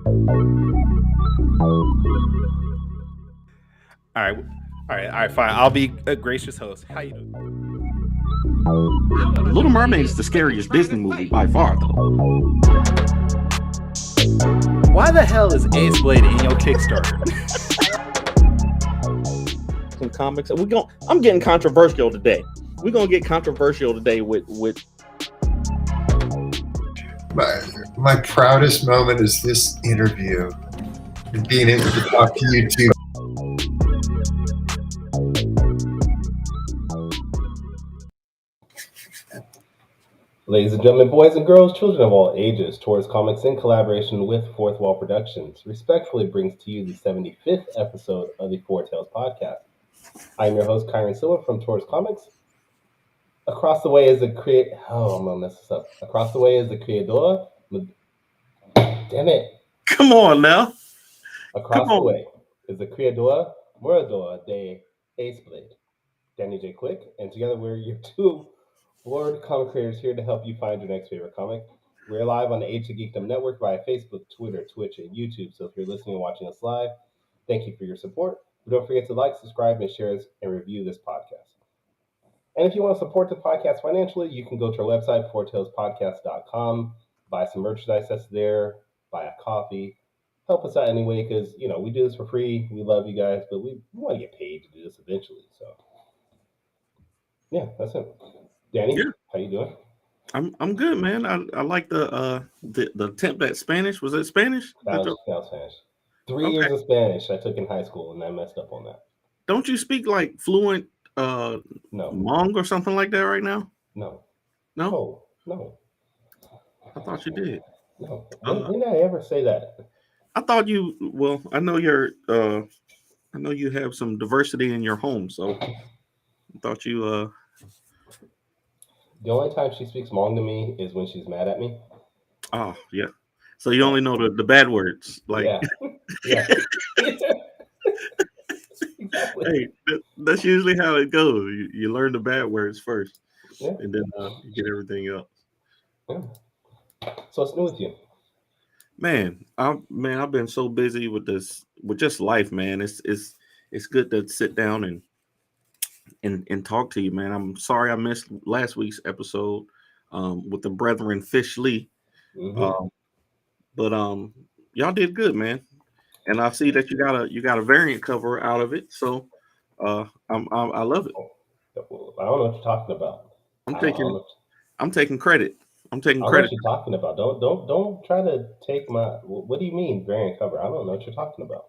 All right, fine. I'll be a gracious host. How you doing? Little Mermaid is the scariest Disney movie by far, though. Why the hell is Ace Blade in your Kickstarter? Some comics. I'm getting controversial today. We're gonna get controversial today with my proudest moment is this interview and being able to talk to you two. Ladies and gentlemen, boys and girls, children of all ages, Taurus Comics in collaboration with Fourth Wall Productions respectfully brings to you the 75th episode of the Four Tales podcast. I'm your host, Kyron Silva from Taurus Comics. Across the way is the I'm gonna mess this up. Across the way is the creadora. Damn it. Come on now. Across the way is the creadora, Moradora de Ace Blade, Danny J. Quick, and together we're your two Lord comic creators here to help you find your next favorite comic. We're live on the Age of Geekdom Network via Facebook, Twitter, Twitch, and YouTube. So if you're listening and watching us live, thank you for your support. But don't forget to like, subscribe, and share and review this podcast. And if you want to support the podcast financially, you can go to our website, fourtailspodcast.com, buy some merchandise that's there, buy a coffee, help us out anyway, because, we do this for free. We love you guys, but we want to get paid to do this eventually. So, yeah, that's it. Danny, How you doing? I'm good, man. I like the attempt at Spanish. Was that Spanish? That was Spanish. 3 years of Spanish I took in high school, and I messed up on that. Don't you speak like fluent Hmong or something like that right now? No. I thought you did. No. When did I ever say that? I thought you. Well, I know I know you have some diversity in your home, so I thought you. The only time she speaks Hmong to me is when she's mad at me. Oh yeah. So you only know the bad words, like. Yeah. Hey, that's usually how it goes. You learn the bad words first, and then you get everything else. Yeah. So what's new with you? Man, I've been so busy with just life, man. It's good to sit down and talk to you, man. I'm sorry I missed last week's episode with the brethren Fish Lee, but y'all did good, man. And I see that you got a variant cover out of it, so I love it. I don't know what you're talking about. I'm taking credit. I'm taking credit. What you're talking about? Don't try to take my. What do you mean variant cover? I don't know what you're talking about.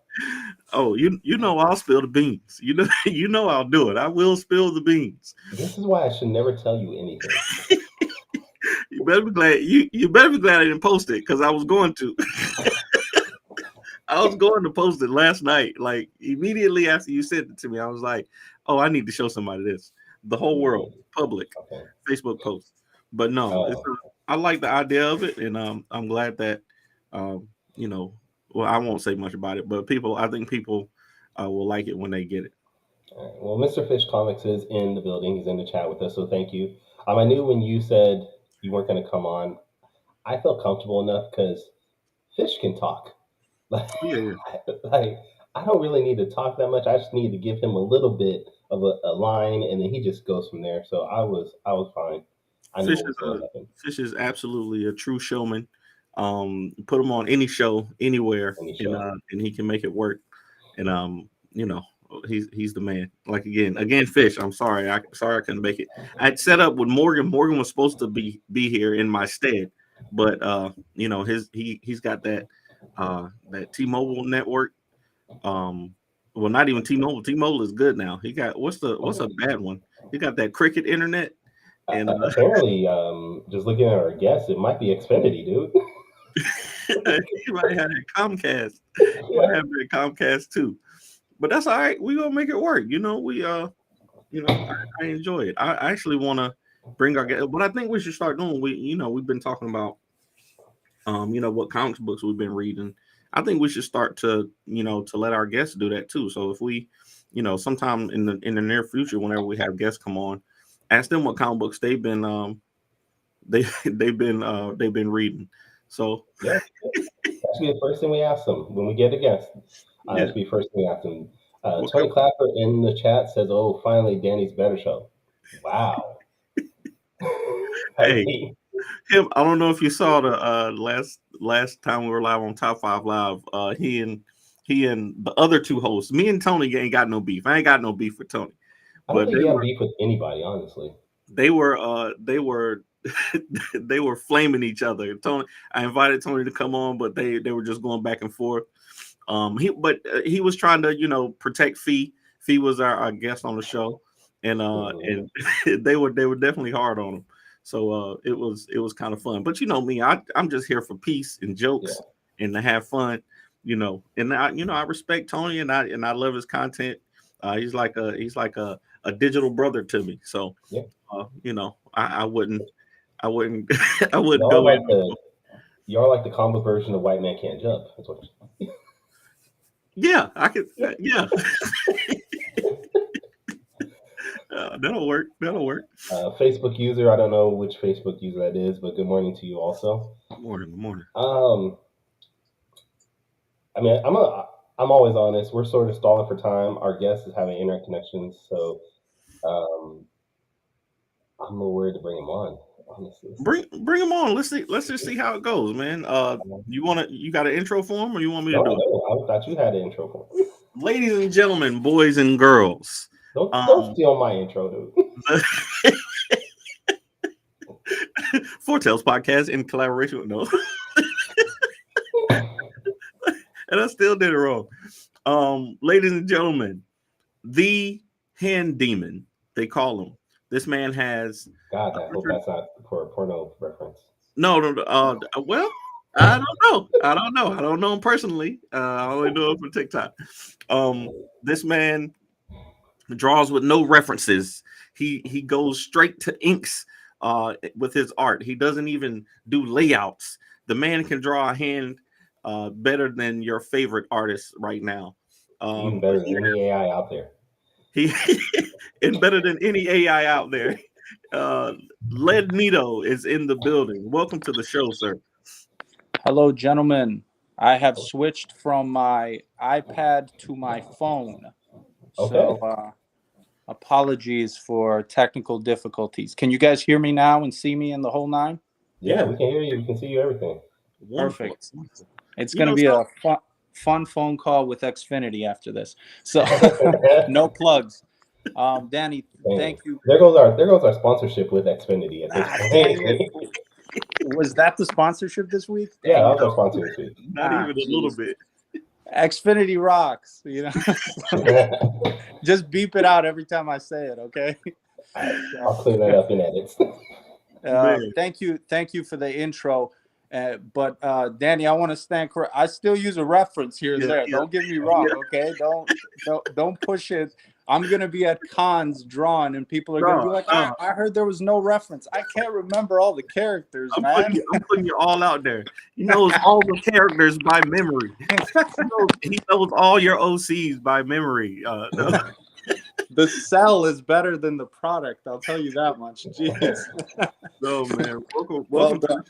Oh, you know I'll spill the beans. You know I'll do it. I will spill the beans. This is why I should never tell you anything. You better be glad you better be glad I didn't post it, because I was going to. I was going to post it last night. Like immediately after you sent it to me, I was like, "Oh, I need to show somebody this." The whole world, public, Facebook post. But no, I like the idea of it, and I'm glad that well, I won't say much about it, but I think people will like it when they get it. All right. Well, Mr. Fish Comics is in the building. He's in the chat with us, so thank you. I knew when you said you weren't going to come on, I felt comfortable enough because Fish can talk. Like I don't really need to talk that much. I just need to give him a little bit of a line, and then he just goes from there. So I was fine. Fish is absolutely a true showman. Put him on any show, anywhere, and he can make it work. And he's the man. Like again, Fish. I'm sorry. I couldn't make it. I'd set up with Morgan. Morgan was supposed to be here in my stead, but he's got that T-Mobile network. Well, not even T-Mobile. T-Mobile is good now. He got what's a bad one? He got that Cricket internet. And apparently, just looking at our guests, it might be Xfinity, dude. He might have that Comcast. He might have that Comcast too. But that's all right. We gonna make it work. I enjoy it. I actually want to bring our guests, but I think we should start doing. We've been talking about, what comics books we've been reading. I think we should start to let our guests do that too. So if we, sometime in the near future, whenever we have guests come on, ask them what comic books they've been they've been reading. So yeah, be the first thing we ask them when we get a guest. It should be the first thing we ask them. Tony Clapper in the chat says, "Oh, finally, Danny's better show." Wow. Hey, him. I don't know if you saw the last time we were live on Top 5 Live. He and the other two hosts. Me and Tony ain't got no beef. I ain't got no beef with Tony. I don't think you have beef with anybody, honestly. They were they were flaming each other. Tony, I invited Tony to come on, but they were just going back and forth. He was trying to protect Fee. Fee was our guest on the show, and and they were definitely hard on him. So it was kind of fun. But me, I'm just here for peace and jokes and to have fun. And I respect Tony and I love his content. He's like a digital brother to me. So I wouldn't I wouldn't go like in. You're like the comic version of White Man Can't Jump. That's what Yeah, I could. Yeah, that'll work. That'll work. Facebook user. I don't know which Facebook user that is, but good morning to you also. Good morning. Good morning. I mean, I'm always honest. We're sort of stalling for time. Our guest is having internet connections, so I'm a little worried to bring him on. Honestly, bring him on. Let's see. Let's just see how it goes, man. You got an intro for him, or you want me to do it? I thought you had an intro for him. Ladies and gentlemen, boys and girls. Don't steal my intro, dude. Foretales Podcast in collaboration with no. And I still did it wrong. Ladies and gentlemen, the hand demon, they call him. This man has. God, I hope that's not for a porno reference. No. Well, I don't know. I don't know him personally. I only know him from TikTok. This man draws with no references. He goes straight to inks with his art. He doesn't even do layouts. The man can draw a hand better than your favorite artist right now. Even better than any AI out there. And better than any AI out there. Ledneto is in the building. Welcome to the show, sir. Hello, gentlemen. I have switched from my iPad to my phone. Okay. So apologies for technical difficulties. Can you guys hear me now and see me in the whole nine? Yeah, we can hear you. We can see you, everything. Perfect. It's going to be a fun phone call with Xfinity after this. So no plugs. Danny, thank you. There goes our sponsorship with Xfinity at this point. Was that the sponsorship this week? Yeah, that was our sponsor this week. Not even a little bit. Xfinity rocks, Just beep it out every time I say it, okay? I'll clean that up in edits. Thank you for the intro. But Danny, I want to stand correct. I still use a reference here and there. Yeah. Don't get me wrong, okay? Don't push it. I'm gonna be at cons drawing, and people are gonna be like, I heard there was no reference. I can't remember all the characters, man. I'm putting you all out there. He knows all the characters by memory. He knows all your OCs by memory. The sell is better than the product. I'll tell you that much. Jeez. So, man, welcome to the show.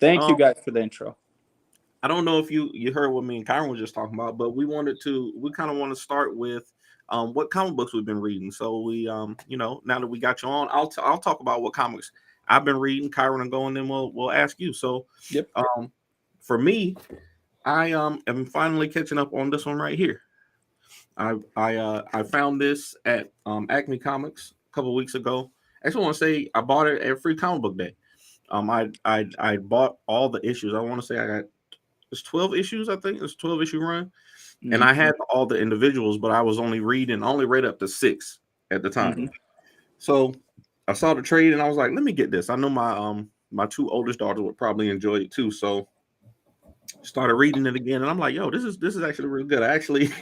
Thank you guys for the intro. I don't know if you heard what me and Kyron were just talking about, but we kind of want to start with what comic books we've been reading. So we, now that we got you on, I'll talk about what comics I've been reading. Kyron and go, and then we'll ask you. So, yep. For me, I am finally catching up on this one right here. I found this at Acme Comics a couple of weeks ago. I just want to say I bought it at Free Comic Book Day. I bought all the issues. I want to say I got 12 issues. I think it's 12 issue run. Mm-hmm. And I had all the individuals, but I was only read up to 6 at the time. Mm-hmm. So I saw the trade and I was like, let me get this. I know my 2 oldest daughters would probably enjoy it too. So started reading it again, and I'm like, yo, this is actually really good. I actually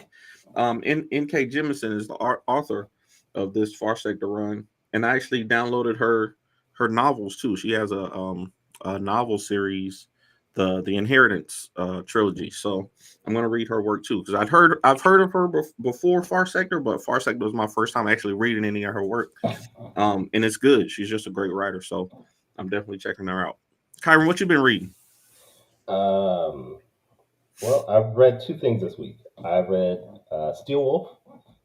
N.K. Jemisin is the author of this Far Sector run, and I actually downloaded her novels too. She has a novel series, the Inheritance trilogy. So I'm gonna read her work too, because I've heard of her before Far Sector, but Far Sector was my first time actually reading any of her work. And it's good. She's just a great writer, so I'm definitely checking her out. Kyron, what you been reading? Well, I've read two things this week. I've read Steel Wolf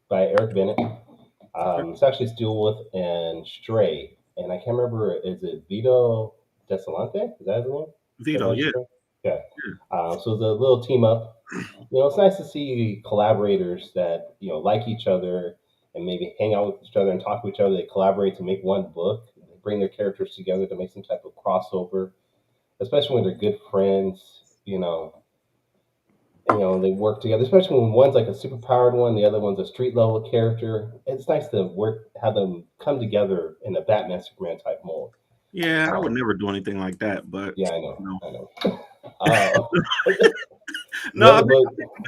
by Eric Bennett. It's actually Steel Wolf and Stray, and I can't remember. Is it Vito Desalante? Is that his name? Vito, yeah. Yeah. So it's a little team up. It's nice to see collaborators that like each other and maybe hang out with each other and talk to each other. They collaborate to make one book. They bring their characters together to make some type of crossover, especially when they're good friends. They work together, especially when one's like a super powered one, the other one's a street level character. It's nice to have them come together in a Batman Superman type mold. Yeah, I would never do anything like that, but yeah, I know. No, I've been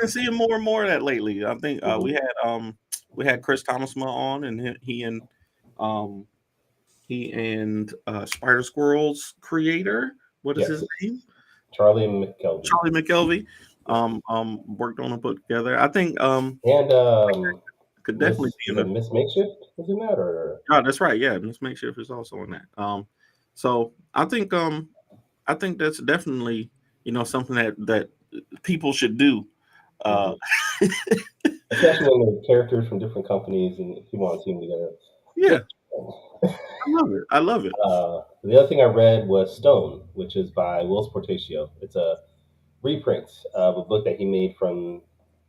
seeing more and more of that lately. I think we had Chris Thomasma on, and he and Spider Squirrel's creator. What is his name? Charlie McKelvey. Charlie McKelvey. Worked on a book together. I think could definitely be in Miss Makeshift is in that, or that's right. Yeah, Miss Makeshift is also in that. So I think that's definitely something that people should do. Especially when they're characters from different companies and if you want to see them together. Yeah. I love it. The other thing I read was Stone, which is by Will Portacio. It's a reprint of a book that he made from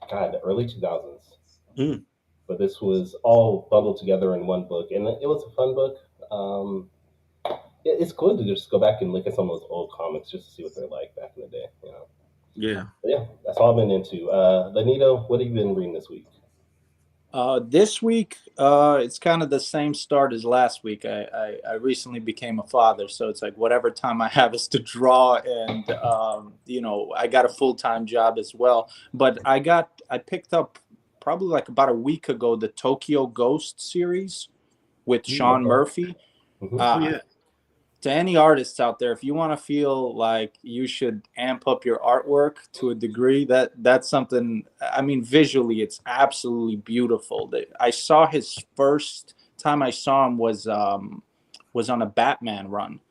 the early 2000s. But this was all bundled together in one book, and it was a fun book. It's cool to just go back and look at some of those old comics just to see what they're like back in the day. Yeah. But yeah, that's all I've been into. Ledneto, what have you been reading this week? This week, it's kind of the same start as last week. I recently became a father, so it's like whatever time I have is to draw, and I got a full-time job as well. But I picked up probably like about a week ago the Tokyo Ghost series with Sean Murphy. To any artists out there, if you want to feel like you should amp up your artwork to a degree, that's something. I mean, visually, it's absolutely beautiful. I saw his first time I saw him was on a Batman run,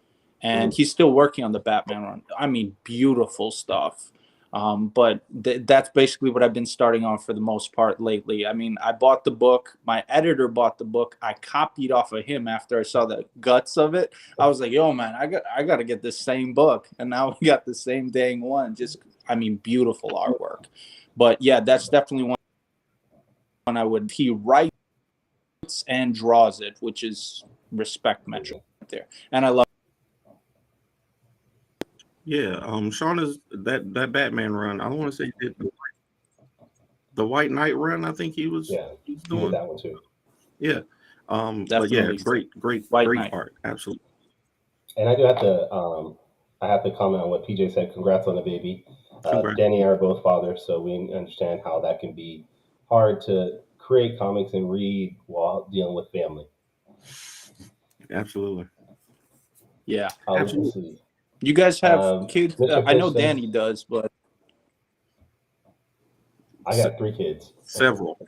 and he's still working on the Batman run. I mean, beautiful stuff. But that's basically what I've been starting on for the most part lately. I mean, I bought the book. My editor bought the book. I copied off of him after I saw the guts of it. I was like, yo, man, I got to get this same book. And now we got the same dang one. Beautiful artwork. But yeah, that's definitely one he writes and draws it, which is respect metric there. And I love. Yeah, Sean is that Batman run. I don't want to say he did the White Knight run. I think he was doing that one too. Yeah, but yeah, great art, absolutely. And I do have to comment on what PJ said. Congrats on the baby. Danny and I are both fathers, so we understand how that can be hard to create comics and read while dealing with family. Absolutely. Yeah, absolutely. You guys have kids? I know Danny does, but I got 3 kids. Several.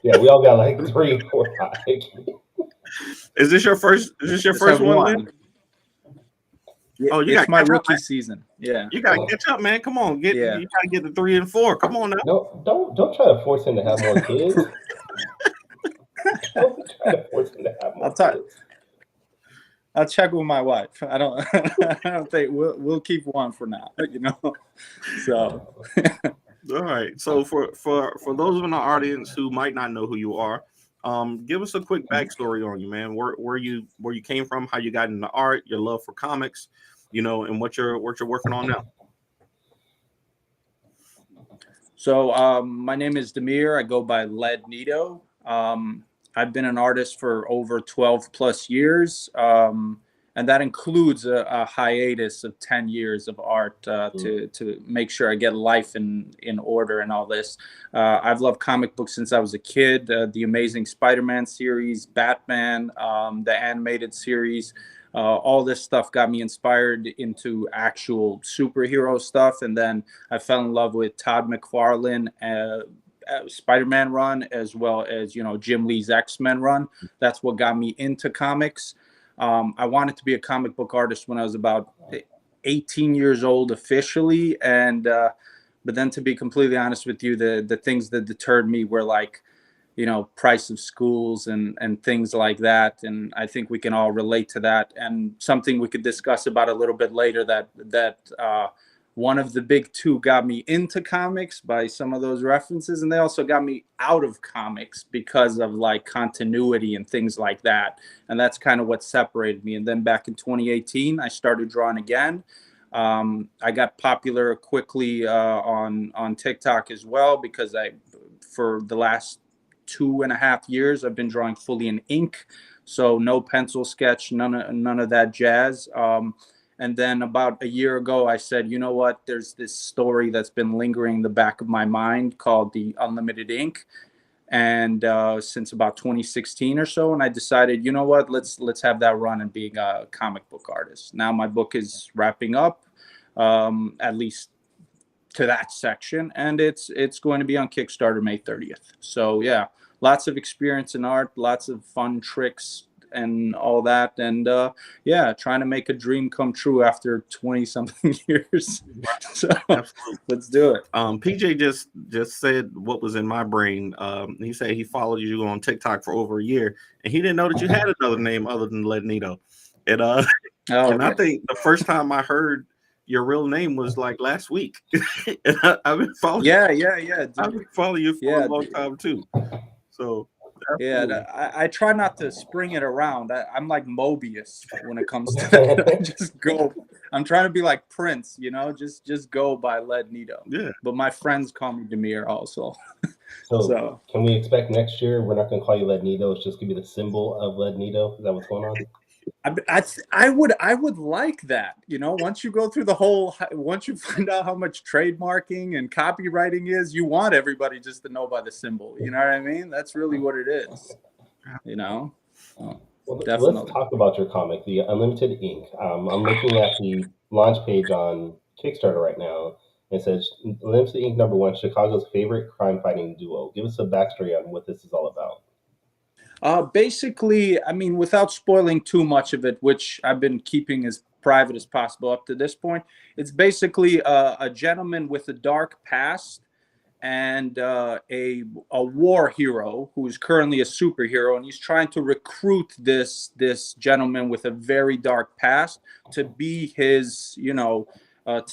Yeah, we all got like 3, 4, 5. Is this your first? Is this your first one? Oh, it's my rookie season. Yeah, you gotta catch up, man. Come on, you gotta get the 3 and 4. Come on now. No, don't try to force him to have more kids. Don't try to force him to have more kids. I'll check with my wife. I don't think we'll keep one for now, So all right. So for those in the audience who might not know who you are, give us a quick backstory on you, man. Where you came from, how you got into art, your love for comics, and what you're working on now. So my name is Demir. I go by Ledneto. I've been an artist for over 12 plus years. And that includes a hiatus of 10 years of art to make sure I get life in order and all this. I've loved comic books since I was a kid. The Amazing Spider-Man series, Batman, the animated series, all this stuff got me inspired into actual superhero stuff. And then I fell in love with Todd McFarlane, Spider-Man run, as well as Jim Lee's X-Men run. That's what got me into comics. I wanted to be a comic book artist when I was about 18 years old officially, and But then, to be completely honest with you, the things that deterred me were like, price of schools and things like that. And I think we can all relate to that. And something we could discuss about a little bit later, that one of the big two got me into comics by some of those references, and they also got me out of comics because of like continuity and things like that. And that's kind of what separated me. And then back in 2018, I started drawing again. I got popular quickly on TikTok as well, because for the last 2.5 years, I've been drawing fully in ink, so no pencil sketch, none of that jazz. And then about a year ago, I said, you know what? There's this story that's been lingering in the back of my mind called the Unlimited Ink, and since about 2016 or so, and I decided, you know what? Let's have that run and being a comic book artist. Now my book is wrapping up, at least to that section, and it's going to be on Kickstarter May 30th. So yeah, lots of experience in art, lots of fun tricks and all that, and yeah, trying to make a dream come true after 20 something years. So let's do it. PJ just said what was in my brain. He said he followed you on TikTok for over a year, and he didn't know that you had another name other than Ledneto. And and I think the first time I heard your real name was like last week. And I've been following. Yeah. I've been following you for a long time too. So yeah, I try not to spring it around. I'm like Mobius when it comes to that. I just go. I'm trying to be like Prince, just go by Ledneto. Yeah. But my friends call me Demir also. So can we expect next year we're not going to call you Ledneto? It's just going to be the symbol of Ledneto. Is that what's going on? I would like that, once you go through once you find out how much trademarking and copywriting is, you want everybody just to know by the symbol. You know what I mean? That's really what it is. Well, definitely. Let's talk about your comic, the Unlimited Ink. I'm looking at the launch page on Kickstarter right now. It says Unlimited Ink #1, Chicago's favorite crime fighting duo. Give us a backstory on what this is all about. Basically, I mean, without spoiling too much of it, which I've been keeping as private as possible up to this point, it's basically a gentleman with a dark past and a war hero who is currently a superhero, and he's trying to recruit this gentleman with a very dark past to be his, to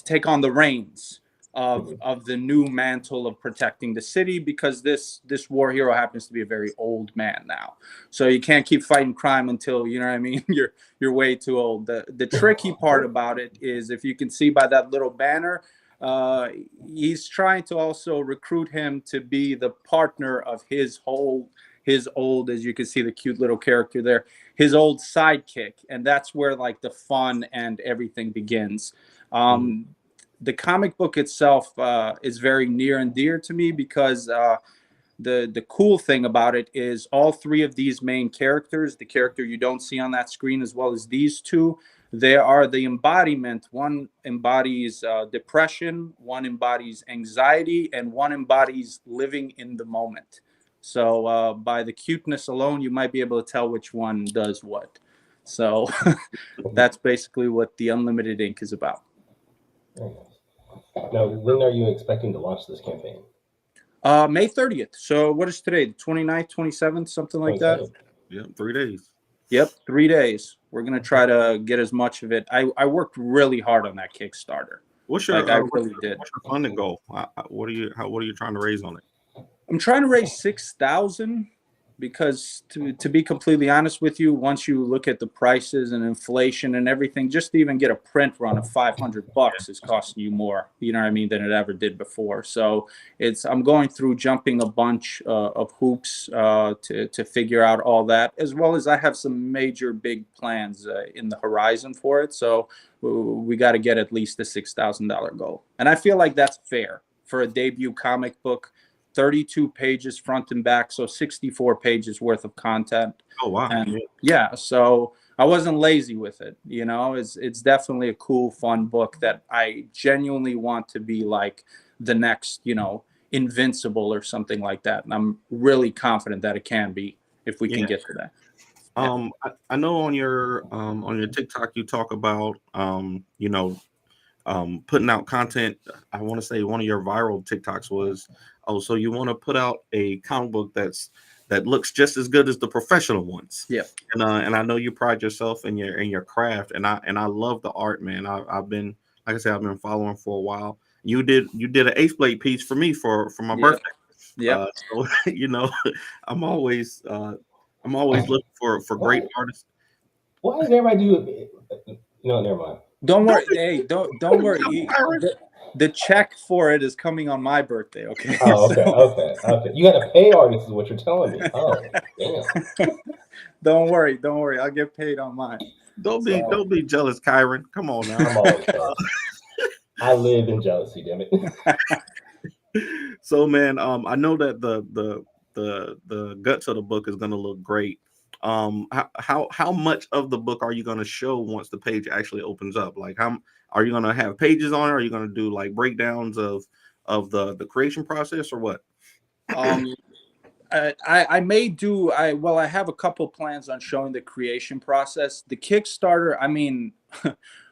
take on the reins of the new mantle of protecting the city, because this war hero happens to be a very old man now. So you can't keep fighting crime until, you're way too old. The tricky part about it is, if you can see by that little banner, he's trying to also recruit him to be the partner of his old, as you can see the cute little character there, his old sidekick. And that's where like the fun and everything begins. The comic book itself is very near and dear to me, because the cool thing about it is all three of these main characters, the character you don't see on that screen as well as these two, they are the embodiment. One embodies depression, one embodies anxiety, and one embodies living in the moment. So by the cuteness alone, you might be able to tell which one does what. So that's basically what the Unlimited Ink is about. Now, when are you expecting to launch this campaign? May 30th. So what is today? The 29th, 27th, something like that? Yeah, 3 days. Yep, 3 days. We're going to try to get as much of it. I worked really hard on that Kickstarter. What's your What's your funding goal? What are you trying to raise on it? I'm trying to raise $6,000, because to be completely honest with you, once you look at the prices and inflation and everything, just to even get a print run of $500 is costing you more, than it ever did before. So I'm going through jumping a bunch of hoops to figure out all that, as well as I have some major big plans in the horizon for it. So we got to get at least the $6,000 goal. And I feel like that's fair for a debut comic book. 32 pages front and back, so 64 pages worth of content. Oh wow. And yeah, so I wasn't lazy with it. It's definitely a cool, fun book that I genuinely want to be like the next, Invincible or something like that. And I'm really confident that it can be, if we can get to that. I know on your TikTok you talk about putting out content. I want to say one of your viral TikToks was, oh, so you want to put out a comic book that looks just as good as the professional ones. Yeah. And I know you pride yourself in your craft, and I love the art, man. I've been, like I said, I've been following for a while. You did an Ace Blade piece for me for my birthday. Yeah. So you know, I'm always looking for great artists. Why does everybody do it? No, never mind. Don't worry. Hey, don't worry. The check for it is coming on my birthday. Okay. Oh, okay, So- okay. You got to pay artists, is what you're telling me. Oh, damn. Don't worry. I'll get paid on mine. Don't be jealous, Kyron. Come on now. I'm always jealous. I live in jealousy, damn it. So, man, I know that the guts of the book is going to look great. How much of the book are you going to show once the page actually opens up? Like, how are you going to have pages on it? Are you going to do like breakdowns of the creation process, or what? I may do. I have a couple plans on showing the creation process. The Kickstarter, I mean,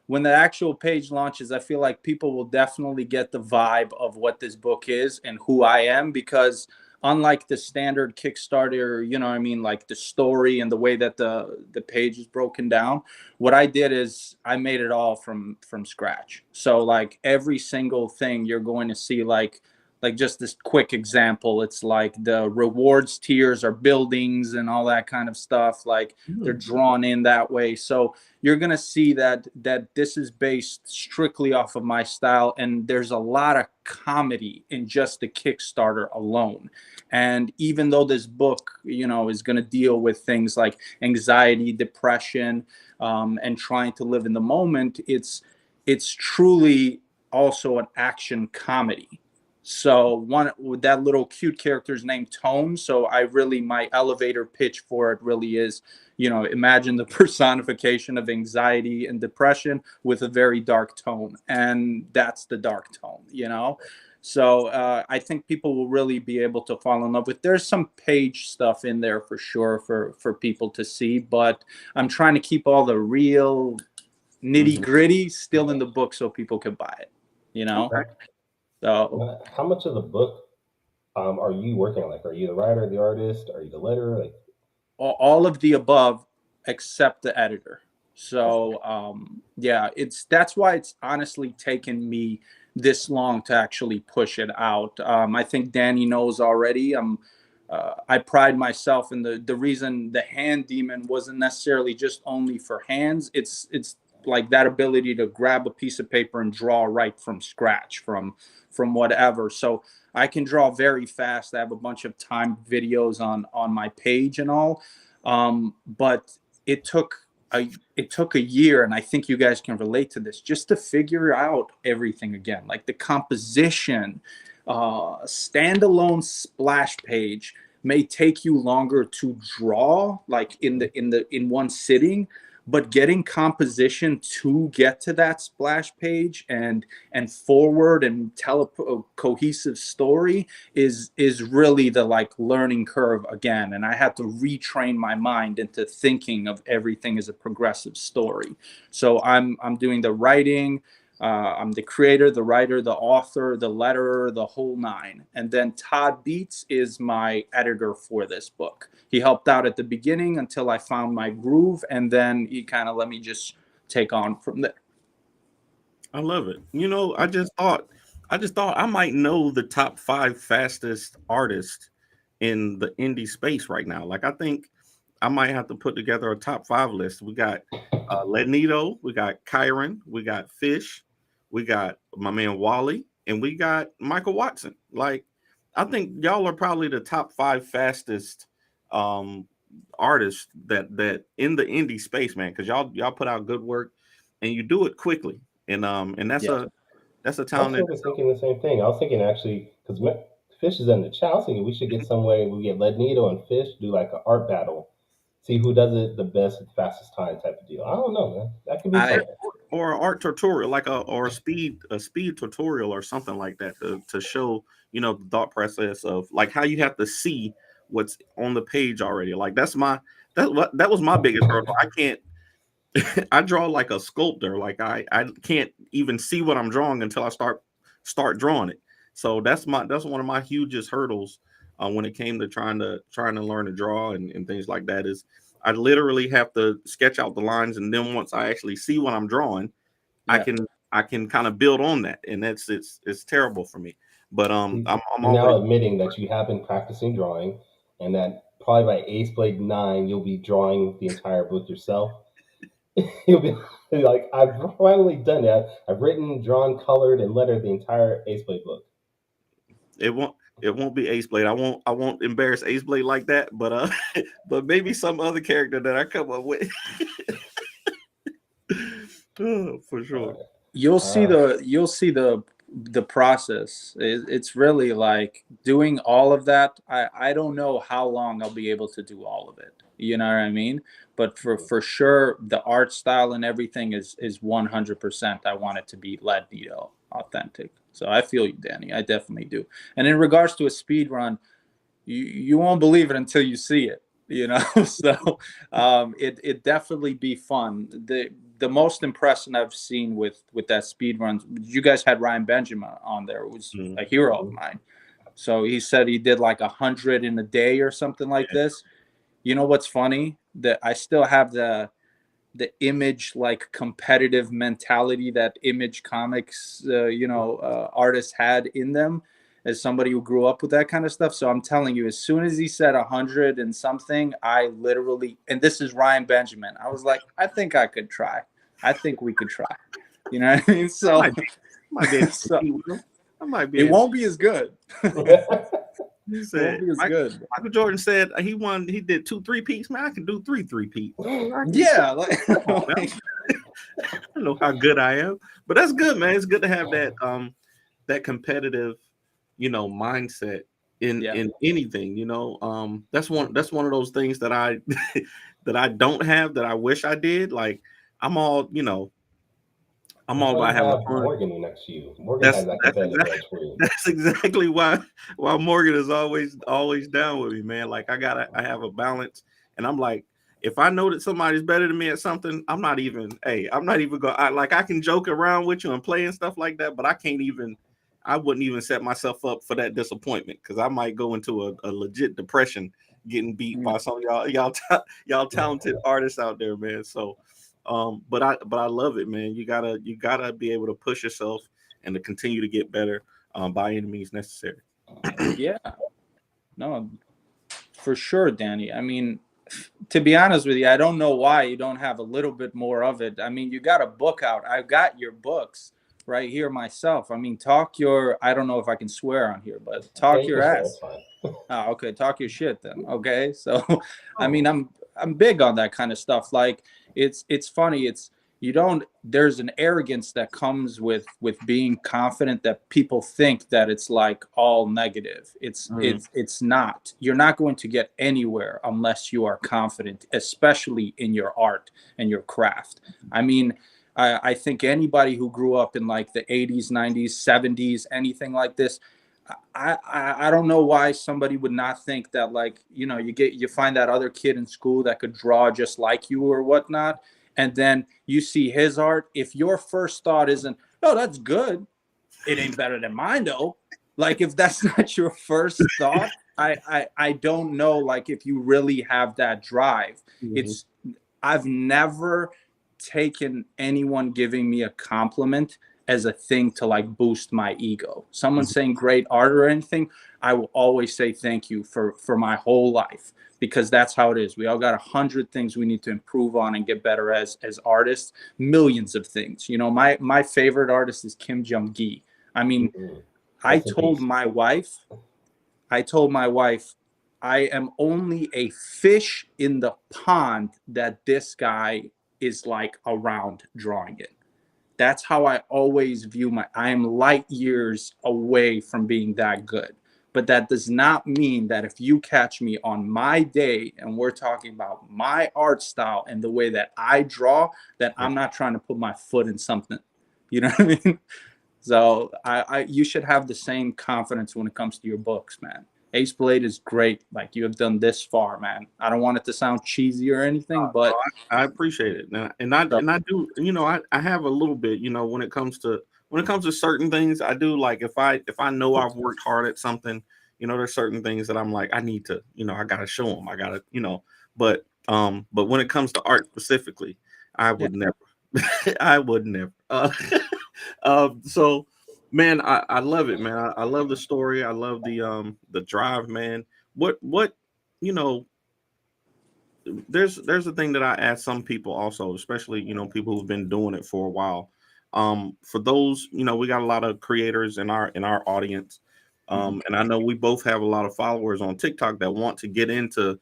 when the actual page launches, I feel like people will definitely get the vibe of what this book is and who I am, because unlike the standard Kickstarter, you know what I mean, like the story and the way that the page is broken down, what I did is I made it all from scratch. So like every single thing you're going to see, like just this quick example, it's like the rewards tiers are buildings and all that kind of stuff. Like they're drawn in that way. So you're going to see that this is based strictly off of my style. And there's a lot of comedy in just the Kickstarter alone. And even though this book, you know, is going to deal with things like anxiety, depression, and trying to live in the moment, it's truly also an action comedy. So one with that little cute character's named Tone. So my elevator pitch for it really is, you know, imagine the personification of anxiety and depression with a very dark tone. And that's the dark tone, you know? So I think people will really be able to fall in love with. There's some page stuff in there for sure for people to see, but I'm trying to keep all the real nitty gritty still in the book so people can buy it, you know? Okay. So, How much of the book are you working on? Like, are you the writer, the artist? Are you the letterer? Like, all of the above except the editor. So yeah, that's why it's honestly taken me this long to actually push it out. I think Danny knows already. I pride myself in the reason the hand demon wasn't necessarily just only for hands. It's like that ability to grab a piece of paper and draw right from scratch from whatever. So I can draw very fast. I have a bunch of timed videos on my page and all. But it took a year, and I think you guys can relate to this, just to figure out everything again, like the composition. Standalone splash page may take you longer to draw, like in one sitting, but getting composition to get to that splash page and forward and tell a cohesive story is really the like learning curve again. And I had to retrain my mind into thinking of everything as a progressive story. So I'm doing the writing. I'm the creator, the writer, the author, the letterer, the whole nine. And then Todd Beats is my editor for this book. He helped out at the beginning until I found my groove, and then he kind of let me just take on from there. I love it. You know, I just thought I might know the top 5 fastest artists in the indie space right now. Like, I think I might have to put together a top 5 list. We got Ledneto, we got Kyron, we got Fish, we got my man Wally, and we got Michael Watson. Like, I think y'all are probably the top 5 fastest artists that in the indie space, man, because y'all put out good work and you do it quickly. And that's a talent. I was thinking the same thing. I was thinking actually, because Fish is in the chat, I was thinking we should get some way we get Ledneto and Fish do like an art battle, see who does it the best at the fastest time type of deal. I don't know, man. That could be fun. Or an art tutorial, like a speed tutorial or something like that to show, you know, the thought process of like how you have to see what's on the page already. Like that was my biggest hurdle. I draw like a sculptor. Like I can't even see what I'm drawing until I start drawing it. So that's one of my hugest hurdles when it came to trying to learn to draw and things like that. Is I literally have to sketch out the lines, and then once I actually see what I'm drawing, I can kind of build on that, and it's terrible for me. But I'm You're now always admitting that you have been practicing drawing, and that probably by Ace Blade 9 you'll be drawing the entire book yourself. You'll be like, I've finally done it. I've written, drawn, colored, and lettered the entire Ace Blade book. it won't be Ace Blade. I won't embarrass Ace Blade like that, but but maybe some other character that I come up with. Oh, for sure. You'll see the process. It's really like doing all of that. I don't know how long I'll be able to do all of it. You know what I mean? But for sure, the art style and everything is 100%. I want it to be Ledneto authentic. So I feel you, Danny. I definitely do. And in regards to a speed run, you won't believe it until you see it. You know, so it definitely be fun. The most impressive I've seen with that speed runs, you guys had Ryan Benjamin on there, who was a hero of mine. So he said he did like 100 in a day or something like this. You know what's funny? That I still have the Image like competitive mentality that Image Comics artists had in them, as somebody who grew up with that kind of stuff. So I'm telling you, as soon as he said 100 and something, I literally, and this is Ryan Benjamin, I was like, I think I could try. I think we could try. You know what I mean? So, I might be. It won't be as good. He said, Michael Jordan said he did 2 3-peats. Man, I can do 3 3-peats. Yeah. I don't know how good I am, but that's good, man. It's good to have that competitive, mindset in anything. That's one of those things that I that I don't have, that I wish I did. Like I'm all about having fun. Morgan next to you. Morgan has that competitive edge for you. That's exactly why Morgan is always down with me, man. Like I have a balance, and I'm like, if I know that somebody's better than me at something, I'm not even going. I can joke around with you and play and stuff like that, but I wouldn't even set myself up for that disappointment, because I might go into a legit depression getting beat by some of y'all talented artists out there, man. So. But I love it, man. You gotta be able to push yourself and to continue to get better by any means necessary. Yeah, no, for sure, Danny. I mean, to be honest with you, I don't know why you don't have a little bit more of it. I mean, you got a book out. I've got your books right here myself. I mean, I don't know if I can swear on here, but talk your ass. Oh, okay, talk your shit then. Okay, so I mean, I'm big on that kind of stuff. Like it's funny. There's an arrogance that comes with being confident, that people think that it's like all negative. It's not. You're not going to get anywhere unless you are confident, especially in your art and your craft. I mean, I think anybody who grew up in like the 80s, 90s, 70s, anything like this, I don't know why somebody would not think that, like, you find that other kid in school that could draw just like you or whatnot, and then you see his art. If your first thought isn't, oh, that's good, it ain't better than mine though. Like, if that's not your first thought, I don't know, like, if you really have that drive. I've never taken anyone giving me a compliment as a thing to like boost my ego. Someone saying great art or anything, I will always say thank you for my whole life, because that's how it is. We all got 100 things we need to improve on and get better as artists, millions of things. My favorite artist is Kim Jong-gi. I mean, I told my wife, I am only a fish in the pond that this guy is like around drawing it. That's how I always view I am light years away from being that good. But that does not mean that if you catch me on my day and we're talking about my art style and the way that I draw, that I'm not trying to put my foot in something. You know what I mean? So you should have the same confidence when it comes to your books, man. Ace Blade is great. Like, you have done this far, man. I don't want it to sound cheesy or anything, but I appreciate it. And I do, I have a little bit, when it comes to certain things. I do, like, if I know I've worked hard at something, there's certain things that I'm like, I need to, I gotta show them. I gotta, but when it comes to art specifically, I would never. I would never. So, man, I love it, man. I love the story. I love the drive, man. What there's a thing that I ask some people also, especially people who've been doing it for a while. For those, we got a lot of creators in our audience. And I know we both have a lot of followers on TikTok that want to get into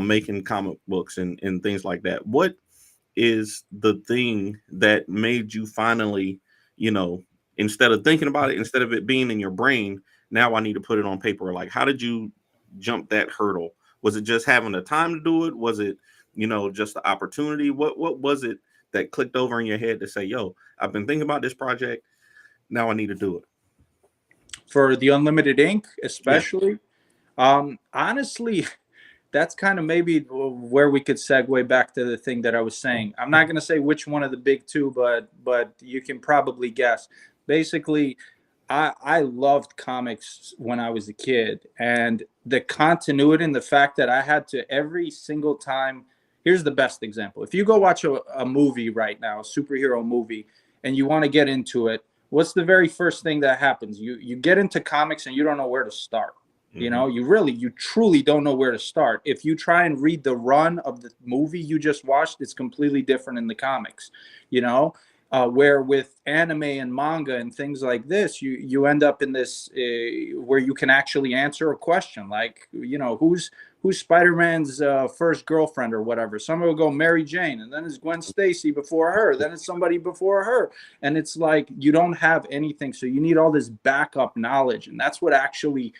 making comic books and things like that. What is the thing that made you finally, instead of thinking about it, instead of it being in your brain, now I need to put it on paper? Like, how did you jump that hurdle? Was it just having the time to do it? Was it, just the opportunity? What was it that clicked over in your head to say, yo, I've been thinking about this project, now I need to do it? For the Unlimited Ink, especially, honestly, that's kind of maybe where we could segue back to the thing that I was saying. I'm not going to say which one of the big two, but you can probably guess. Basically, I loved comics when I was a kid, and the continuity and the fact that I had to every single time. Here's the best example. If you go watch a movie right now, a superhero movie, and you want to get into it, what's the very first thing that happens? You get into comics and you don't know where to start. You truly don't know where to start. If you try and read the run of the movie you just watched, it's completely different in the comics, where with anime and manga and things like this, you end up in this where you can actually answer a question like, who's Spider-Man's first girlfriend or whatever. Some will go Mary Jane, and then it's Gwen Stacy before her, then it's somebody before her, and it's like you don't have anything, so you need all this backup knowledge. And that's what actually,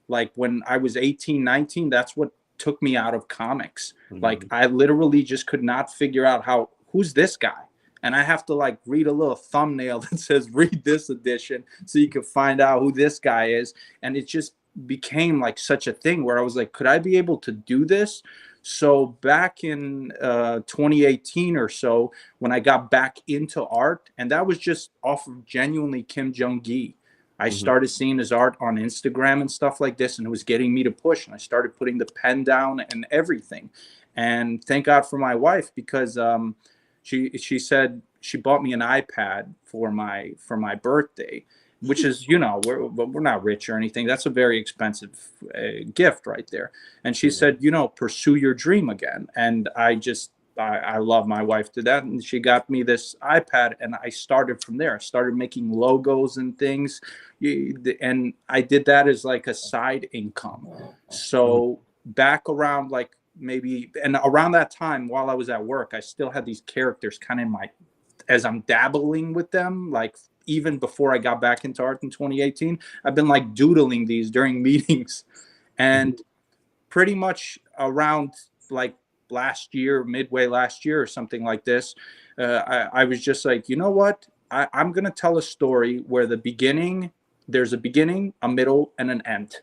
like, when I was 18, 19, that's what took me out of comics. Like, I literally just could not figure out who's this guy? And I have to, like, read a little thumbnail that says read this edition so you can find out who this guy is. And it just became like such a thing where I was like, could I be able to do this? So back in 2018 or so, when I got back into art, and that was just off of genuinely Kim Jong-gi. I started seeing his art on Instagram and stuff like this, and it was getting me to push. And I started putting the pen down and everything. And thank God for my wife, because she said she bought me an iPad for my birthday, which is, we're not rich or anything. That's a very expensive gift right there. And she said, pursue your dream again. And I love my wife to that. And she got me this iPad, and I started from there. I started making logos and things. And I did that as like a side income. So back around around that time, while I was at work, I still had these characters kind of as I'm dabbling with them, like even before I got back into art in 2018, I've been like doodling these during meetings. And pretty much around like midway last year or something like this, I was just like, you know what? I'm going to tell a story where there's a beginning, a middle, and an end,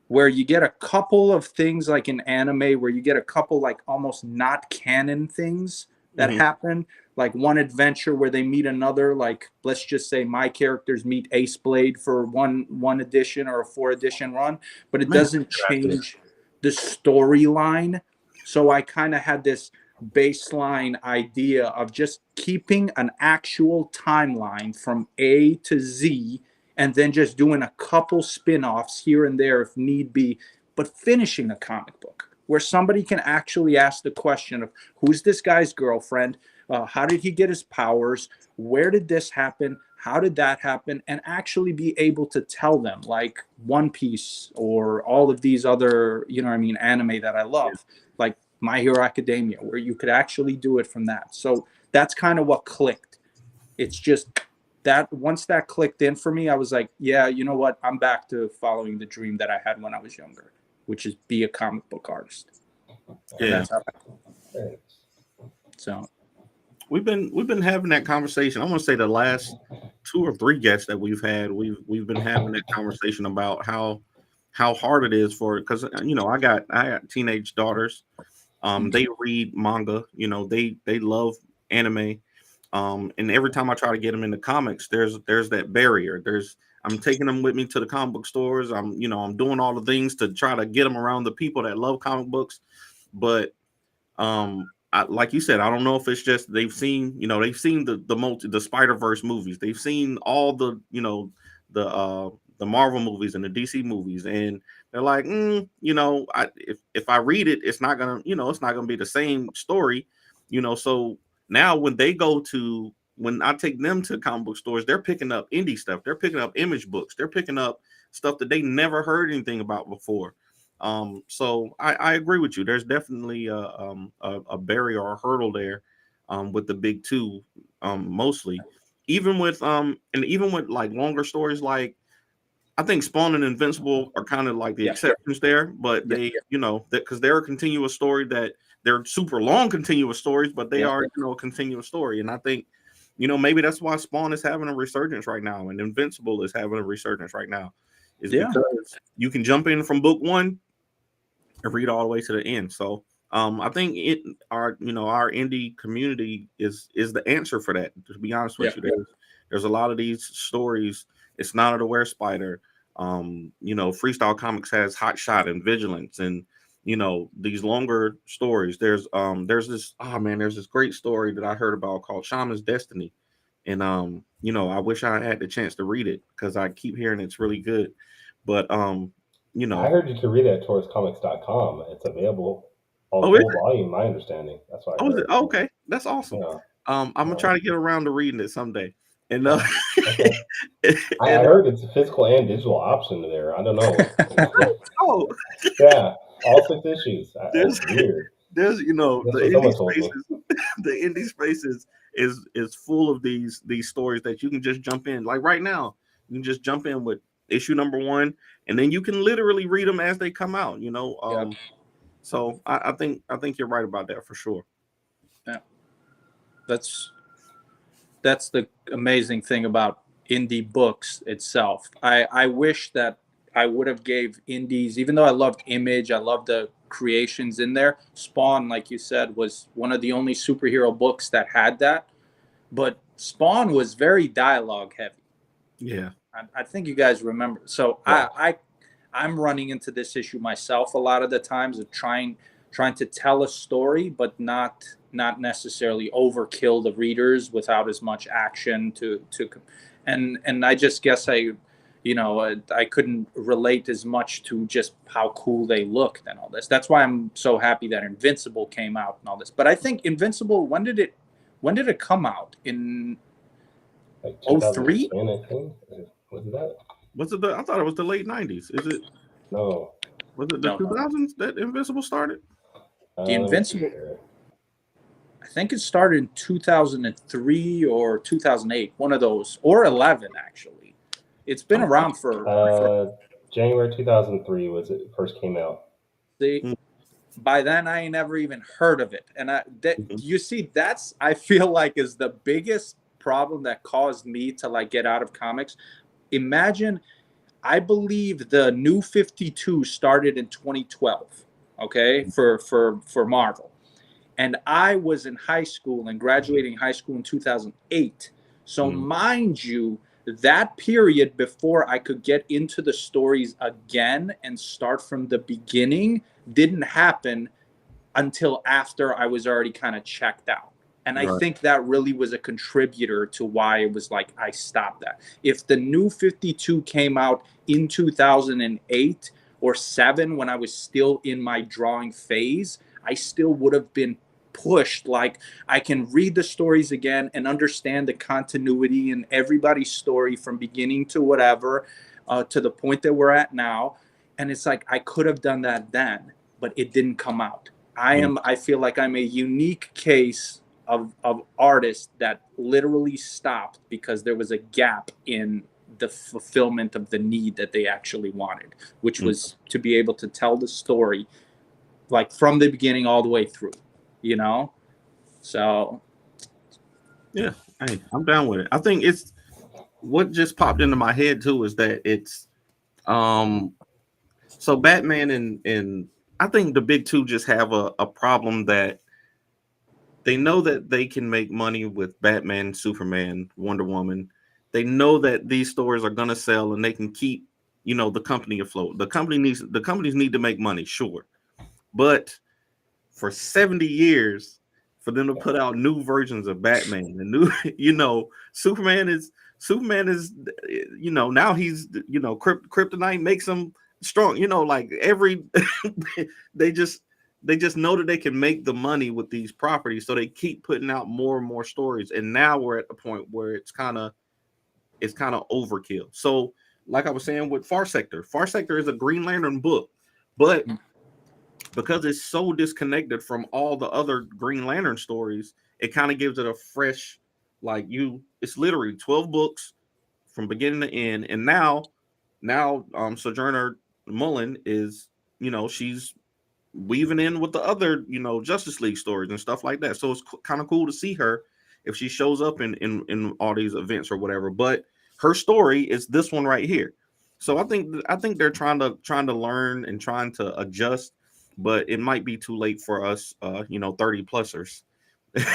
where you get a couple of things like in anime where you get a couple like almost not canon things that happen, like one adventure where they meet another, like let's just say my characters meet Ace Blade for one edition or a 4 edition run, but it doesn't change the storyline. So I kind of had this baseline idea of just keeping an actual timeline from A to Z, and then just doing a couple spin-offs here and there if need be, but finishing a comic book where somebody can actually ask the question of who's this guy's girlfriend? How did he get his powers? Where did this happen? How did that happen? And actually be able to tell them, like One Piece or all of these other, anime that I love, like My Hero Academia, where you could actually do it from that. So that's kind of what clicked. It's just that once that clicked in for me, I was like, yeah, you know what? I'm back to following the dream that I had when I was younger, which is be a comic book artist. Yeah. That's how so we've been having that conversation. I want to say the last 2 or 3 guests that we've had, we've been having that conversation about how how hard it is for, because I got teenage daughters. They read manga. They love anime. And every time I try to get them into comics, there's that barrier. I'm taking them with me to the comic book stores. I'm doing all the things to try to get them around the people that love comic books. But like you said, I don't know if it's just they've seen the Spider-Verse movies. They've seen all the the Marvel movies and the DC movies, and they're like, if I read it, it's not gonna be the same story, So now when I take them to comic book stores, they're picking up indie stuff. They're picking up image books. They're picking up stuff that they never heard anything about before. So I agree with you. There's definitely a barrier or a hurdle there with the big two, mostly. Even with like longer stories, like I think Spawn and Invincible are kind of like the exceptions there, but they, because they're a continuous story that they're super long continuous stories, but they are, a continuous story. And I think, maybe that's why Spawn is having a resurgence right now and Invincible is having a resurgence right now, is because you can jump in from book one and read all the way to the end. So I think our indie community is the answer for that. To be honest with you, there's a lot of these stories. It's Not a Wear Spider. Freestyle Comics has Hot Shot and Vigilance, and these longer stories. There's this great story that I heard about called Shaman's Destiny, and I wish I had the chance to read it because I keep hearing it's really good, but I heard you could read it at touristcomics.com. It's available. Full volume, my understanding. That's why. Okay, that's awesome. Yeah. I'm gonna try to get around to reading it someday. And I heard it's a physical and digital option there. I don't know. Yeah, all 6 issues. That's weird. There's the indie spaces is full of these stories that you can just jump in. Like right now, you can just jump in with issue number 1, and then you can literally read them as they come out. So I think you're right about that for sure. Yeah, that's the amazing thing about indie books itself. I wish that I would have gave indies, even though I loved Image, I loved the creations in there. Spawn, like you said, was one of the only superhero books that had that. But Spawn was very dialogue heavy. Yeah. I think you guys remember. So I'm running into this issue myself a lot of the times of trying to tell a story, but not necessarily overkill the readers without as much action and I just guess I couldn't relate as much to just how cool they looked and all this. That's why I'm so happy that Invincible came out and all this. But I think Invincible, when did it come out? In like 2003? I think. Was that? Was it I thought it was the late 90s. Is it? No. Was it the 2000s that Invincible started? The Invincible. I think it started in 2003 or 2008, one of those, or 11 actually. It's been around for January 2003 was it first came out. By then I never even heard of it, and you see, that's I feel like is the biggest problem that caused me to like get out of comics. Imagine, I believe the New 52 started in 2012, okay, for Marvel. And I was in high school and graduating high school in 2008. So mind you, that period before I could get into the stories again and start from the beginning didn't happen until after I was already kind of checked out. And I think that really was a contributor to why it was like I stopped that. If the New 52 came out in 2008 or 7 when I was still in my drawing phase, I still would have been pushed. Like I can read the stories again and understand the continuity in everybody's story from beginning to whatever, to the point that we're at now. And it's like I could have done that then, but it didn't come out. I feel like I'm a unique case of artists that literally stopped because there was a gap in the fulfillment of the need that they actually wanted, which was to be able to tell the story like from the beginning all the way through, so yeah, hey, I'm down with it. I think it's what just popped into my head too is that it's So Batman and I think the big two just have a problem that they know that they can make money with Batman, Superman, Wonder Woman. They know that these stories are gonna sell and they can keep, the company afloat. The companies need to make money, sure. But for 70 years, for them to put out new versions of Batman and new, Superman is, now he's, kryptonite makes him strong, like every they just know that they can make the money with these properties, so they keep putting out more and more stories. And now we're at the point where it's kind of overkill. So, like I was saying with Far Sector is a Green Lantern book, but because it's so disconnected from all the other Green Lantern stories, it kind of gives it a fresh, it's literally 12 books from beginning to end. And now Sojourner Mullen is, she's weaving in with the other, Justice League stories and stuff like that. So it's kind of cool to see her if she shows up in all these events or whatever. But her story is this one right here. So I think they're trying to learn and trying to adjust, but it might be too late for us, 30 plusers.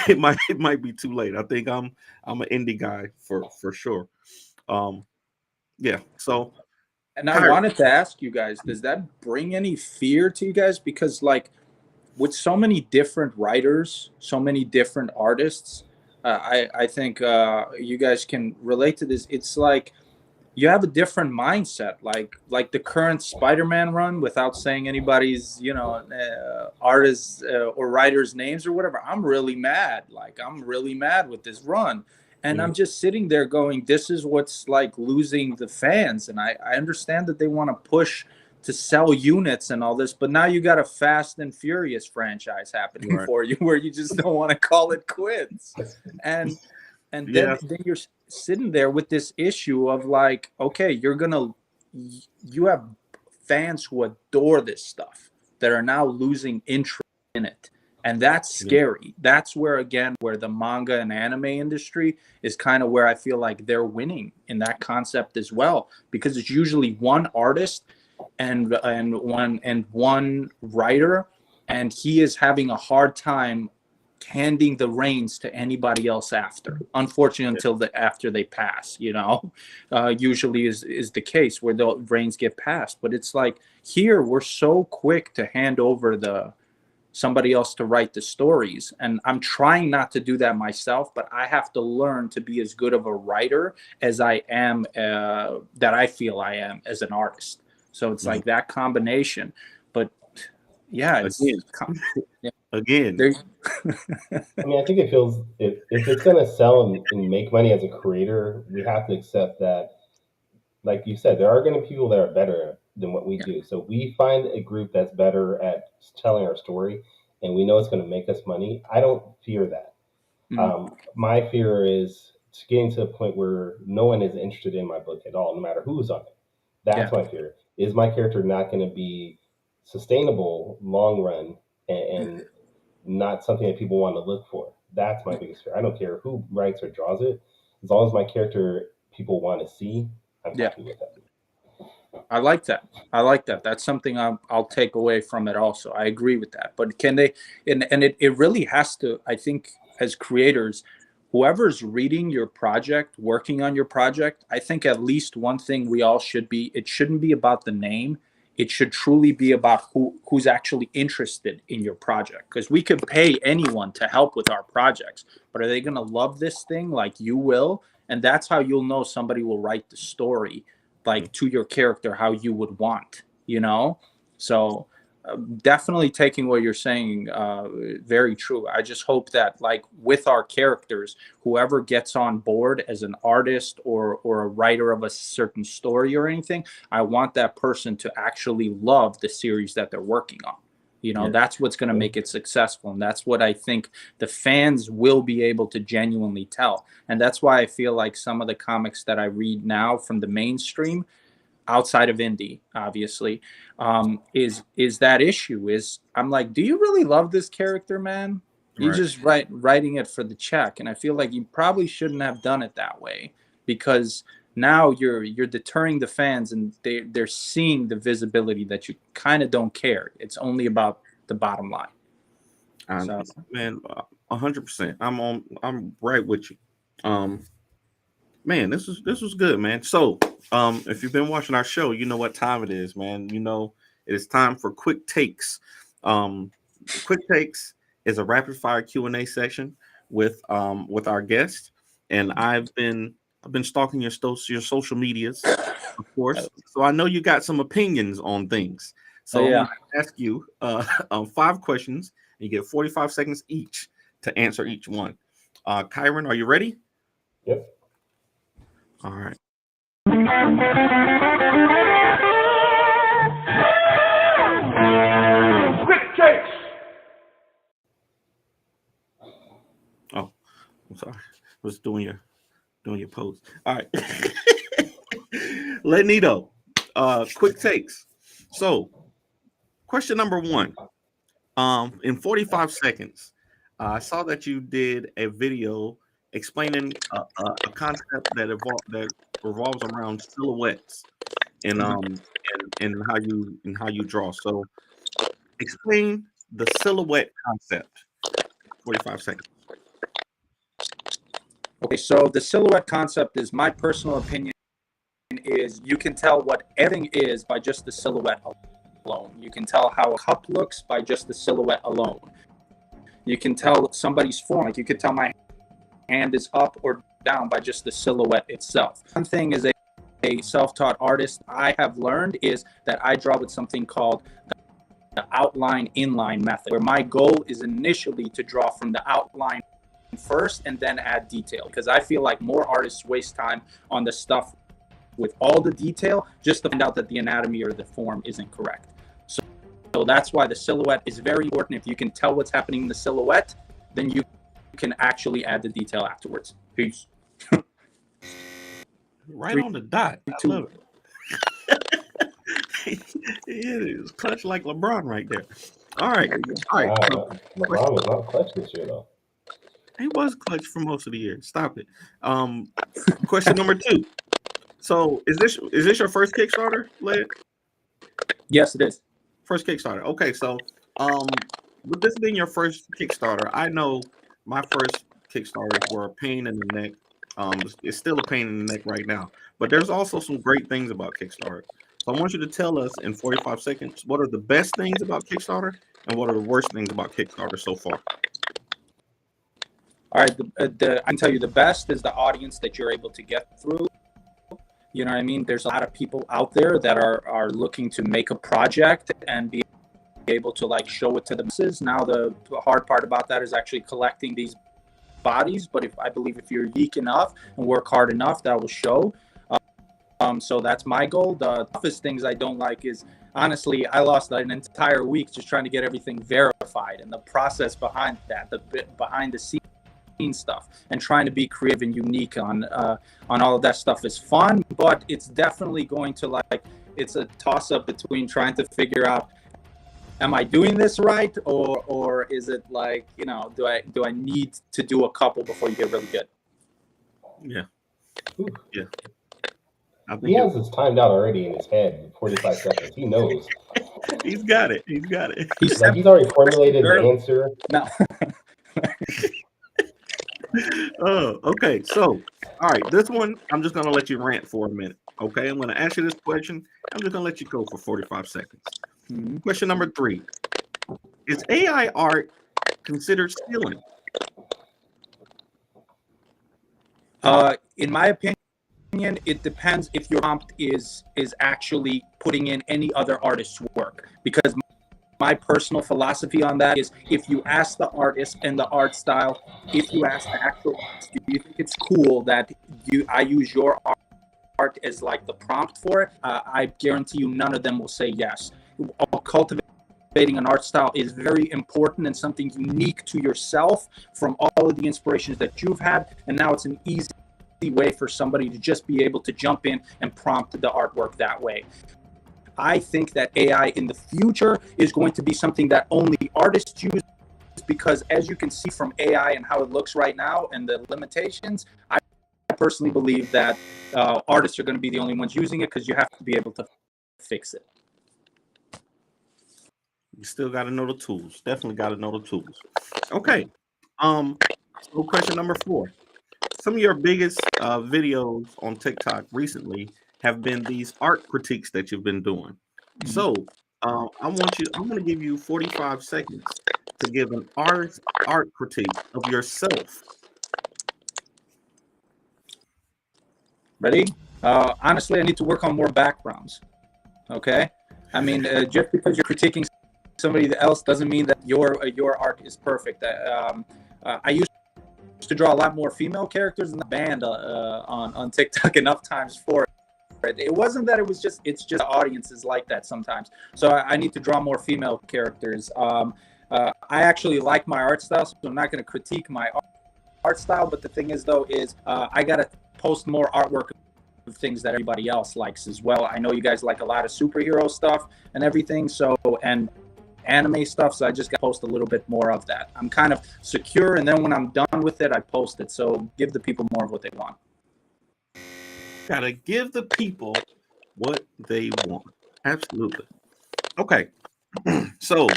it might be too late. I think I'm an indie guy for sure. Yeah. So, and I wanted to ask you guys, does that bring any fear to you guys? Because with so many different writers, so many different artists, I think you guys can relate to this. It's like you have a different mindset, like the current Spider-Man run, without saying anybody's artists or writers' names or whatever. I'm really mad. I'm really mad with this run. And I'm just sitting there going, this is what's losing the fans. And I understand that they want to push to sell units and all this, but now you got a Fast and Furious franchise happening for you, where you just don't want to call it quits. And then you're sitting there with this issue of okay, you have fans who adore this stuff that are now losing interest in it. And that's scary. That's where the manga and anime industry is kind of where I feel like they're winning in that concept as well, because it's usually one artist and one writer, and he is having a hard time handing the reins to anybody else after. Unfortunately, until after they pass, usually is the case where the reins get passed. But it's here we're so quick to hand over somebody else to write the stories, and I'm trying not to do that myself, but I have to learn to be as good of a writer as I am, that I feel I am as an artist. So it's that combination. But yeah, it's again. I mean, I think it feels if it's going to sell and make money as a creator, we have to accept that, like you said, there are going to be people that are better than what we do. So we find a group that's better at telling our story, and we know it's going to make us money. I don't fear that. My fear is getting to a point where no one is interested in my book at all, no matter who's on it. That's my fear. Is my character not going to be sustainable long run and not something that people want to look for? That's my biggest fear. I don't care who writes or draws it, as long as my character people want to see, I'm happy with that. I like that. That's something I'll take away from it also. I agree with that. But can they, and it really has to, I think, as creators, whoever's reading your project, working on your project, I think at least one thing we all should be, it shouldn't be about the name. It should truly be about who's actually interested in your project. Because we could pay anyone to help with our projects, but are they going to love this thing like you will? And that's how you'll know somebody will write the story to your character how you would want, So definitely taking what you're saying, very true. I just hope that with our characters, whoever gets on board as an artist or a writer of a certain story or anything, I want that person to actually love the series that they're working on. That's what's going to make it successful. And that's what I think the fans will be able to genuinely tell. And that's why I feel like some of the comics that I read now from the mainstream, outside of indie, obviously, is that issue is I'm do you really love this character, man? You're just writing it for the check. And I feel like you probably shouldn't have done it that way, because now you're deterring the fans, and they're seeing the visibility that you kind of don't care. It's only about the bottom line. So. Man, 100%. I'm right with you. Man, this was good, man. So, if you've been watching our show, you know what time it is, man. You know it is time for quick takes. Quick takes is a rapid fire Q&A section with our guest, and I've been stalking your social medias, of course. So I know you got some opinions on things. So I'm gonna ask you 5 questions, and you get 45 seconds each to answer each one. Kyron, are you ready? Yep. All right. Quick takes. Oh, I'm sorry. I was doing your pose. All right. Ledneto, quick takes. So, question number 1. In 45 seconds, I saw that you did a video explaining a concept that revolves around silhouettes and how you draw. So, explain the silhouette concept. 45 seconds. Okay, so the silhouette concept is, my personal opinion, is you can tell what everything is by just the silhouette alone. You can tell how a cup looks by just the silhouette alone. You can tell somebody's form. Like, you could tell my hand is up or down by just the silhouette itself. One thing is a self-taught artist I have learned is that I draw with something called the outline inline method, where my goal is initially to draw from the outline first and then add detail, because I feel like more artists waste time on the stuff with all the detail just to find out that the anatomy or the form isn't correct. So that's why the silhouette is very important. If you can tell what's happening in the silhouette, then you can actually add the detail afterwards. Peace. Right on the dot. I love it. It is clutch like LeBron right there. All right. LeBron was not clutch this year, though. He was clutch for most of the year. Stop it. Question number 2. So, is this your first Kickstarter, Led? Yes, it is. First Kickstarter. Okay, so with this being your first Kickstarter, I know my first Kickstarters were a pain in the neck. It's still a pain in the neck right now. But there's also some great things about Kickstarter. So I want you to tell us in 45 seconds what are the best things about Kickstarter and what are the worst things about Kickstarter so far. All right, I can tell you the best is the audience that you're able to get through. You know what I mean? There's a lot of people out there that are looking to make a project and be able to like show it to the masses. Now the hard part about that is actually collecting these bodies. But I believe if you're unique enough and work hard enough, that will show. So that's my goal. The toughest things I don't like is, honestly, I lost an entire week just trying to get everything verified, and the process behind that, the bit behind the scenes stuff, and trying to be creative and unique on all of that stuff is fun, but it's definitely going to it's a toss up between trying to figure out, am I doing this right, or is it like, do I need to do a couple before you get really good? Yeah. Yeah. He has this timed out already in his head, 45 seconds. He knows. He's got it. He's he's already formulated the answer. No. Oh, okay. So, all right, this one, I'm just going to let you rant for a minute. Okay, I'm going to ask you this question. I'm just going to let you go for 45 seconds. Mm-hmm. Question number 3. Is AI art considered stealing? In my opinion, it depends if your prompt is actually putting in any other artist's work, because my personal philosophy on that is, if you ask the artist and the art style, if you ask the actual artist, do you think it's cool that I use your art as like the prompt for it? I guarantee you none of them will say yes. Cultivating an art style is very important and something unique to yourself from all of the inspirations that you've had, and now it's an easy way for somebody to just be able to jump in and prompt the artwork that way. I think that AI in the future is going to be something that only artists use, because as you can see from AI and how it looks right now and the limitations, I personally believe that artists are going to be the only ones using it because you have to be able to fix it. You still got to know the tools. Definitely got to know the tools. Okay. So question number 4. Some of your biggest videos on TikTok recently have been these art critiques that you've been doing. So I'm going to give you 45 seconds to give an artist art critique of yourself. Ready? Honestly, I need to work on more backgrounds. Okay. I mean, just because you're critiquing somebody else doesn't mean that your art is perfect. I used to draw a lot more female characters in the band on TikTok enough times for it. It wasn't that it's just audiences like that sometimes. So I need to draw more female characters. I actually like my art style, so I'm not going to critique my art style. But the thing is, though, I got to post more artwork of things that everybody else likes as well. I know you guys like a lot of superhero stuff and everything, and anime stuff, so I just got to post a little bit more of that. I'm kind of secure, and then when I'm done with it, I post it. So give the people more of what they want. Gotta give the people what they want. Absolutely. Okay. So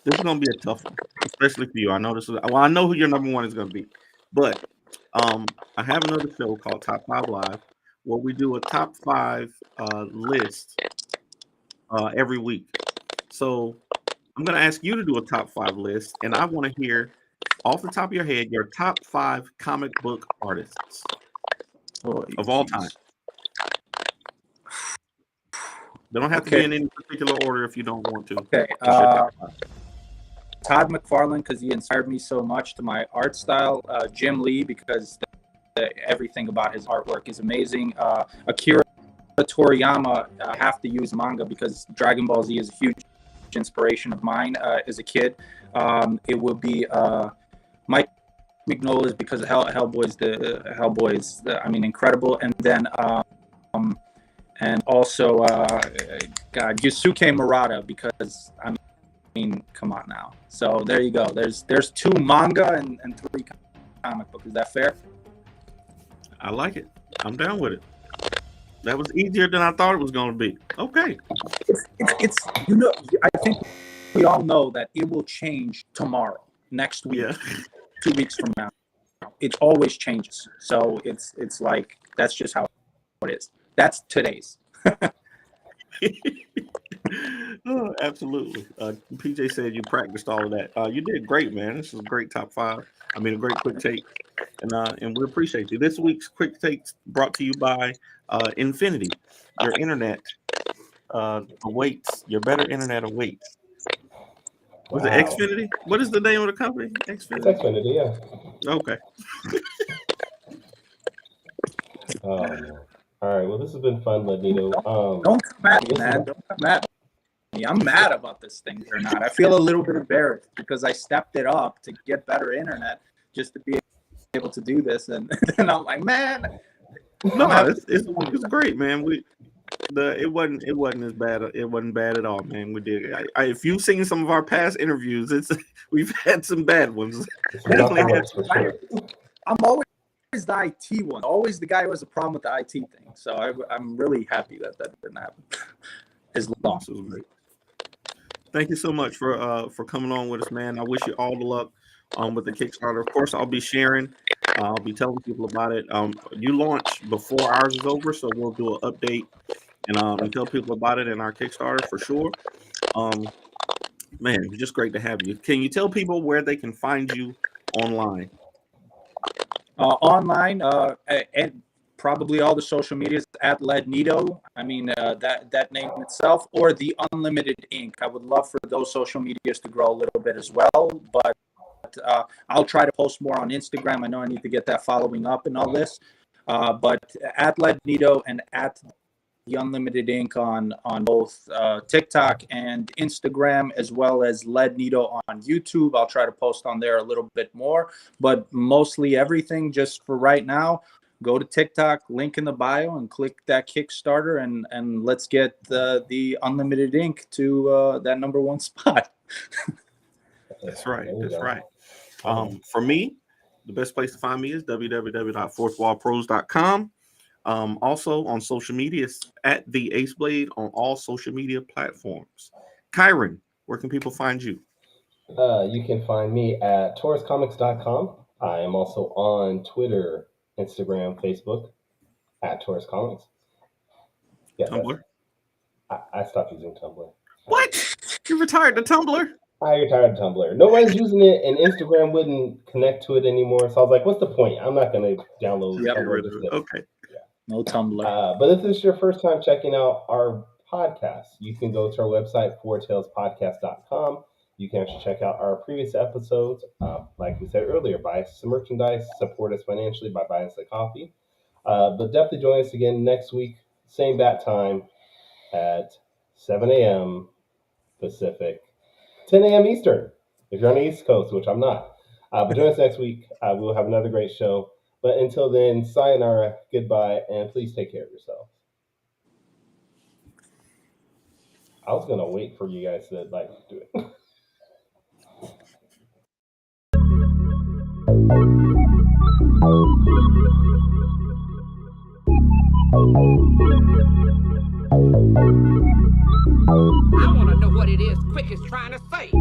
this is gonna be a tough one, especially for you. I know I know who your number 1 is gonna be, but I have another show called Top 5 Live where we do a top 5 list every week. So I'm gonna ask you to do a top 5 list, and I want to hear off the top of your head your top 5 comic book artists of all time. They don't have to be in any particular order if you don't want to. Okay. Todd McFarlane, because he inspired me so much to my art style. Jim Lee, because everything about his artwork is amazing. Akira Toriyama, I have to use manga because Dragon Ball Z is a huge inspiration of mine as a kid. It would be Mike Mignola's because of Hellboy's I mean, incredible. And then and also Yusuke Murata, because I mean, come on now. So there you go. There's 2 manga and 3 comic book. Is that fair? I like it. I'm down with it. That was easier than I thought it was going to be. Okay. It's I think we all know that it will change tomorrow, next week, 2 weeks from now. It always changes. So it's like, that's just how it is. That's today's. Oh, absolutely. PJ said you practiced all of that. You did great, man. This is a great top 5. I mean, a great quick take, and we appreciate you. This week's quick takes brought to you by Infinity. Your internet awaits. Your better internet awaits. Was it Xfinity? What is the name of the company? Xfinity. It's Xfinity, yeah. Okay. All right. Well, this has been fun, Ledneto. Don't come at me, man. Don't come at me. I'm mad about this thing or not. I feel a little bit embarrassed because I stepped it up to get better internet just to be able to do this, and then I'm like, man. No, it's great, man. It wasn't as bad. It wasn't bad at all, man. We did. If you've seen some of our past interviews, we've had some bad ones. Definitely had some. I'm always the IT one, always the guy who has a problem with the IT thing. So I'm really happy that didn't happen. As long as it was great. Thank you so much for coming on with us, man. I wish you all the luck with the Kickstarter. Of course, I'll be sharing. I'll be telling people about it. You launch before ours is over, so we'll do an update and tell people about it in our Kickstarter for sure. Man, it's just great to have you. Can you tell people where they can find you online? Online, and probably all the social medias at Ledneto. I mean, that name itself, or the Unlimited Ink. I would love for those social medias to grow a little bit as well, but I'll try to post more on Instagram. I know I need to get that following up and all this, but at Ledneto and at the Unlimited Ink on both TikTok and Instagram, as well as Ledneto on YouTube. I'll try to post on there a little bit more, but mostly everything just for right now. Go to TikTok, link in the bio, and click that Kickstarter, and let's get the Unlimited Ink to that #1 spot. That's right. That's right. For me, the best place to find me is www.fourthwallpros.com. Also on social media, at the Ace Blade on all social media platforms. Kyron, where can people find you? You can find me at tauruscomics.com. I am also on Twitter, Instagram, Facebook at Taurus Comics. Yeah, Tumblr. I stopped using Tumblr. What? You retired the Tumblr? I retired Tumblr. Nobody's using it, and Instagram wouldn't connect to it anymore. So I was like, "What's the point? I'm not going to download Tumblr." Okay. Yeah. No Tumblr. But if this is your first time checking out our podcast, you can go to our website, fourtailspodcast.com. You can actually check out our previous episodes. Like we said earlier, buy us some merchandise, support us financially by buying us a coffee. But definitely join us again next week, same bat time at 7 a.m. Pacific, 10 a.m. Eastern, if you're on the East Coast, which I'm not. But join us next week. We'll have another great show. But until then, sayonara, goodbye, and please take care of yourselves. I was going to wait for you guys to do it. I want to know what it is Quick is trying to say.